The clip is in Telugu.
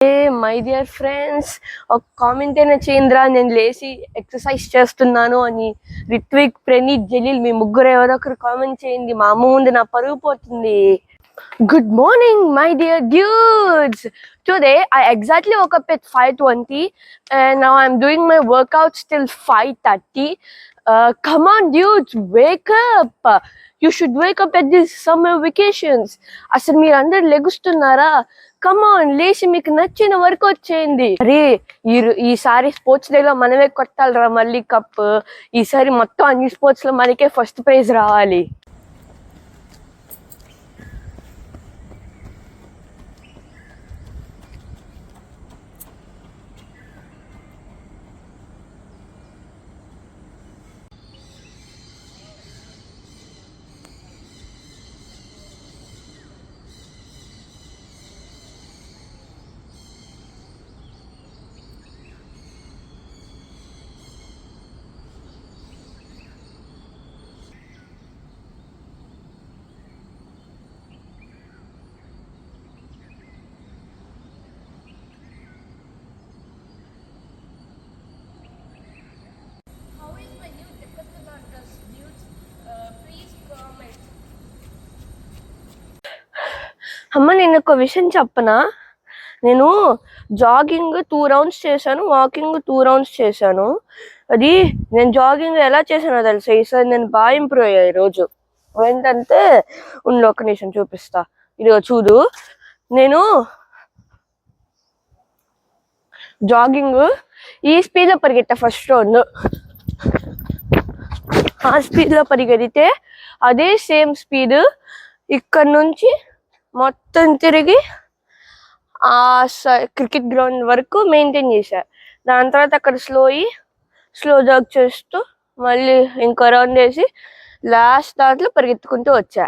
మై డియర్ ఫ్రెండ్స్, ఒక కామెంట్ అయినా చేయండిరా, నేను లేచి ఎక్సర్సైజ్ చేస్తున్నాను అని. రిత్విక్, ప్రణీత్, జలీల్, మీ ముగ్గురు ఎవరో ఒకరు కామెంట్ చేయండి. మా అమ్మ ముందు నా పరుగు పోతుంది. Good morning, my dear dudes. Today I exactly woke up at 5:20 and now I'm doing my workouts till 5:30. Come on dudes, wake up. You should wake up at these summer vacations. అసలు మీరు అందరు లెగుస్తున్నారా? కమ్ ఆన్, లేచి మీకు నచ్చిన వర్కౌట్ చేయండి. అరే ఈసారి స్పోర్ట్స్ డేలో మనమే కొట్టాలిరా మళ్ళీ కప్. ఈసారి మొత్తం అన్ని స్పోర్ట్స్ లో మనకే ఫస్ట్ ప్రైజ్ రావాలి. అమ్మ, నేను ఒక విషయం చెప్పనా? నేను జాగింగ్ 2 rounds చేశాను, వాకింగ్ 2 rounds చేశాను. అది నేను జాగింగ్ ఎలా చేశానో తెలుసా? ఈసారి నేను బాగా ఇంప్రూవ్ అయ్యా ఈరోజు. ఏంటంటే ఒక నిమిషం చూపిస్తా. ఇదిగో చూడు, నేను జాగింగ్ ఈ స్పీడ్ లో పరిగెట్టా. ఫస్ట్ రౌండ్ ఆ స్పీడ్ లో పరిగెడితే అదే సేమ్ స్పీడ్ ఇక్కడ నుంచి మొత్తం తిరిగి ఆ క్రికెట్ గ్రౌండ్ వరకు మెయింటైన్ చేశా. దాని తర్వాత అక్కడ స్లో జాగ్ చేస్తూ మళ్ళీ ఇంకో రౌండ్ వేసి లాస్ట్ దాంట్లో పరిగెత్తుకుంటూ వచ్చా.